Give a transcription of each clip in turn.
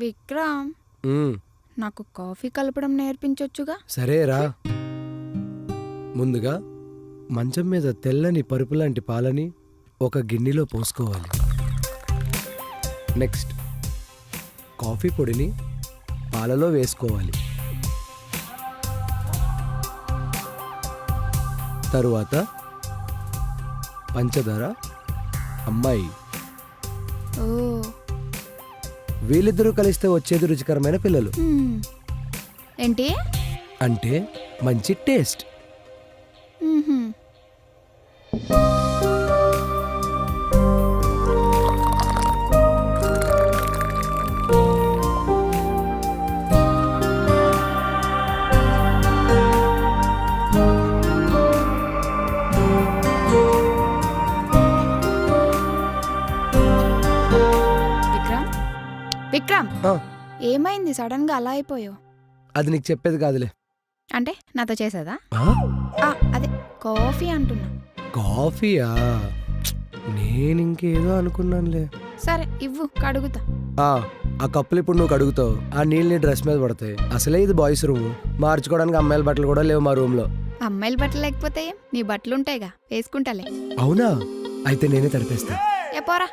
విక్రమ్, ఉమ్, నాకు కాఫీ కలపడం నేర్పించొచ్చుగా? సరేరా. ముందుగా మంచం మీద తెల్లని పరుపు లాంటి పాలని ఒక గిన్నెలో పోసుకోవాలి. నెక్స్ట్ కాఫీ పొడిని పాలలో వేసుకోవాలి. తరువాత పంచదార, అమ్మాయి, ఓ, వీళ్ళిద్దరూ కలిస్తే వచ్చేది రుచికరమైన పిల్లలు. హ్మ్. ఏంటి? అంటే మంచి టేస్ట్. మ్మ్హ్మ్. విక్రమ్, విక్రమ్, ఆ, ఏమైంది సడన్ గా అలా అయిపోయావు? అది నీకు చెప్పేది కాదులే. అంటే నాతో చేసేదా? ఆ? అదే కాఫీ అంటున్నా. కాఫీయా? నేను ఇంకేదో అనుకున్నానులే. సరే ఇవ్వు, కడుగుతా. ఆ కప్పులు ఇప్పుడు నువ్వు కడుగుతావు, ఆ నీళ్ళు నీ డ్రెస్ మీద పడతాయి. అసలే ఇది బాయ్స్ రూమ్, మార్చుకోవడానికి అమ్మాయిల బట్టలు కూడా లేవు మా రూమ్ లో. అమ్మాయిల బట్టలు లేకపోతే ఏం? నీ బట్టలుంటాయిగా, వేసుకుంటాలే. అవునా? అయితే నేనే తడిపేస్తా. ఏ పోరా.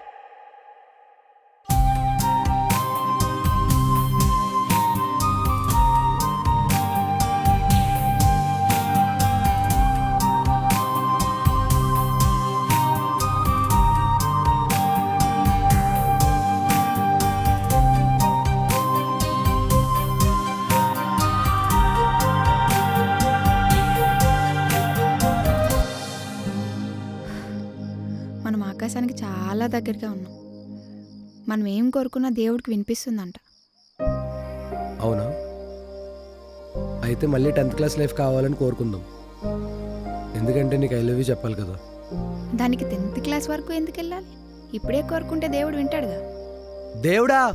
మనం ఆకాశానికి చాలా దగ్గరగా ఉన్నాం. మనం ఏం కోరుకున్నా దేవుడికి వినిపిస్తుందంట. అవునా? అయితే మళ్ళీ 10th క్లాస్ లైఫ్ కావాలని కోరుకుందాం. ఎందుకంటే నీకు ఐ లవ్ యూ చెప్పాలి కదా. దానికి 10th క్లాస్ వరకు ఎందుకు వెళ్ళాలి? ఇప్పుడే కోరుకుంటే దేవుడు వింటాడుగా. దేవుడా,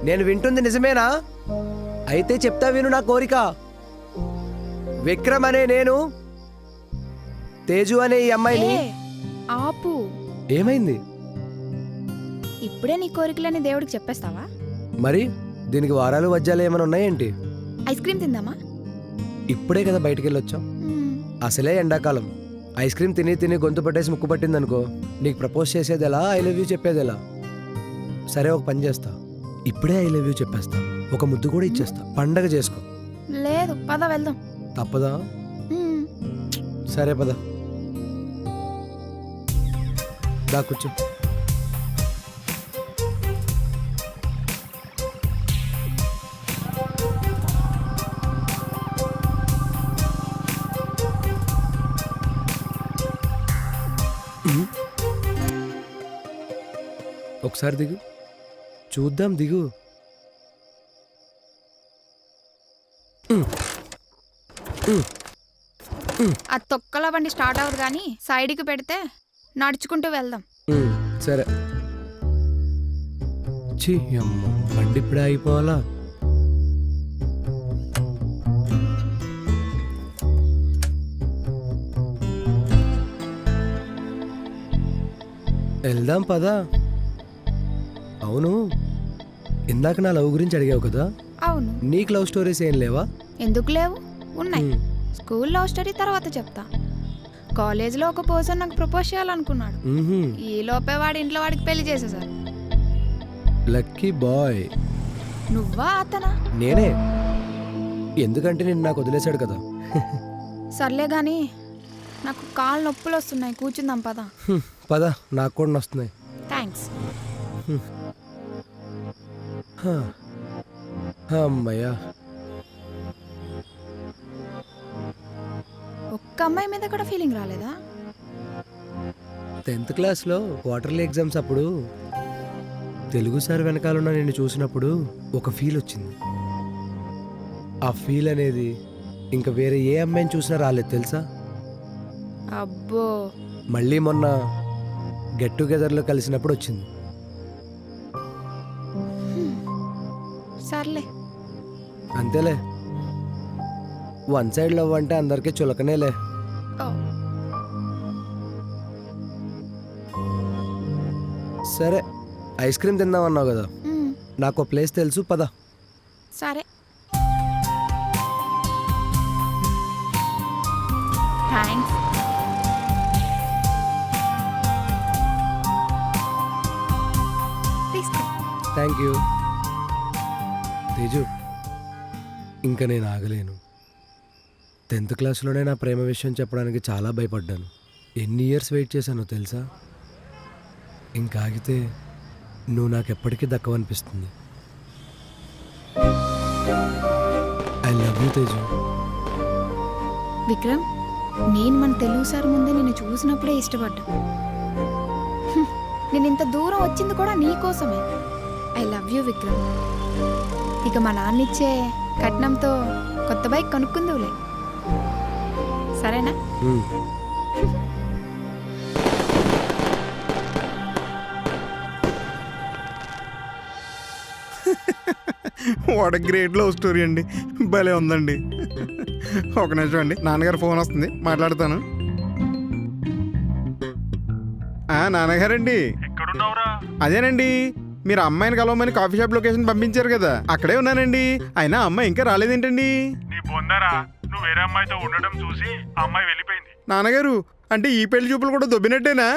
నేను వింటుంది నిజమేనా? అయితే చెప్తా విను నా కోరిక. విక్రమ్ అనే నేను తేజు అనే ఈ అమ్మాయిని. ఏ, ఆపు. ఏమైంది? ఇప్పుడే నీ కోరికలని దేవుడికి చెప్పేస్తావా? మరి దీనికి వారాలు వజ్జాలు ఏమైనా ఉన్నాయేంటి? ఐస్ క్రీమ్ తిందామా? ఇప్పుడే కదా బయటికి వెళ్ళొచ్చాం. మ్మ్. అసలే ఎండాకాలం. ఐస్ క్రీమ్ తిని తిని గొంతు పట్టేసి ముక్కు పట్టిందనుకో, నీకు ప్రపోజ్ చేసేది ఎలా, ఐ లవ్ యూ చెప్పేది ఎలా? సరే, ఒక పని చేస్తా, ఇప్పుడే ఐ లవ్ యూ చెప్పేస్తా, ఒక ముద్దు కూడా ఇచ్చేస్తా, పండగ చేసుకో. లేదు, పద వెళ్దాం. తప్పదా? మ్మ్. సరే పద. దా కూర్చో. ఒకసారి దిగు, చూద్దాం, దిగు. ఆ తొక్కల బండి స్టార్ట్ అవ్వదు కానీ సైడ్కి పెడితే నడుచుకుంటూ వెళ్దాం. సరే. ఛీ అమ్మ, బండి ఇప్పుడే అయిపోవాలా? వెళ్దాం పదా. అవును, ఇందాక నా లవ్ గురించి అడిగావు కదా. అవును. నీకు లవ్ స్టోరీస్ ఏం లేవా? ఎందుకు లేవు? ఉన్నాయి. స్కూల్ లవ్ స్టోరీ తర్వాత చెప్తా. కాలేజ్లో ఒక పర్సన్ నాకు ప్రపోజ్ చేయాలనుకున్నాడు. ఈ లోపే వాడి ఇంట్లో వాడికి పెళ్లి చేసేసారు. Lucky boy. నువ్వా అతనా? నేనే. ఎందుకంటే నేను నాకు వదిలేశాడు కదా. సర్లే గాని నాకు కాళ్ళు నొప్పులు వస్తున్నాయి, కూర్చుందాం పదా. పద, నాకు కూడా వస్తున్నాయి. థ్యాంక్స్. అమ్మయ్యా. ఒక్క అమ్మాయి మీద కూడా ఫీలింగ్ రాలేదా? 10th క్లాస్లో క్వార్టర్లీ ఎగ్జామ్స్ అప్పుడు తెలుగు సార్ వెనకాలన్న నేను చూసినప్పుడు ఒక ఫీల్ వచ్చింది. ఆ ఫీల్ అనేది ఇంకా వేరే ఏ అమ్మాయిని చూసినా రాలేదు తెలుసా. అబ్బో. మళ్ళీ మొన్న గెట్ టుగెదర్లో కలిసినప్పుడు వచ్చింది. సర్లే. అంతేలే, వన్ సైడ్ లవ్ అంటే అందరికీ చులకనేలే. ఓ. సరే, ఐస్ క్రీమ్ తిందామన్నావు కదా, నాకు ప్లేస్ తెలుసు, పద. సరే. థ్యాంక్స్. తీసుకో. Thank you. తేజు, ఇంకా నేను ఆగలేను. 10th క్లాస్లోనే నా ప్రేమ విషయం చెప్పడానికి చాలా భయపడ్డాను. ఎన్ని ఇయర్స్ వెయిట్ చేశానో తెలుసా? ఇంకా ఆగితే నువ్వు నాకు ఎప్పటికీ దక్కవనిపిస్తుంది. I love you Teju. Vikram, నేను మన తెలుగు సార్ ముందే నిన్ను చూసినప్పుడే ఇష్టపడ్డా. నేను ఇంత దూరం వచ్చింది కూడా నీ కోసమే. I love you Vikram. ఇక మా నాన్నిచ్చే కట్నంతో కొత్త బైక్ కొనుక్కుందువులే, సరేనా? వాట్ గ్రేట్ లవ్ స్టోరీ అండి, భలే ఉందండి. ఒక నిమిషం అండి, నాన్నగారు ఫోన్ వస్తుంది, మాట్లాడతాను. నాన్నగారండి, అదేనండి మీరు అమ్మాయిని కలవమని కాఫీ షాప్ లొకేషన్ పంపించారు కదా, అక్కడే ఉన్నానండి. అయినా అమ్మాయి ఇంకా రాలేదేంటండి? నీ బొందరా, నువ్వు వేరే అమ్మాయితో ఉండడం చూసి ఆ అమ్మాయి వెళ్ళిపోయింది. నాన్నగారు, అంటే ఈ పెళ్లి చూపులు కూడా దొబ్బినట్టేనా?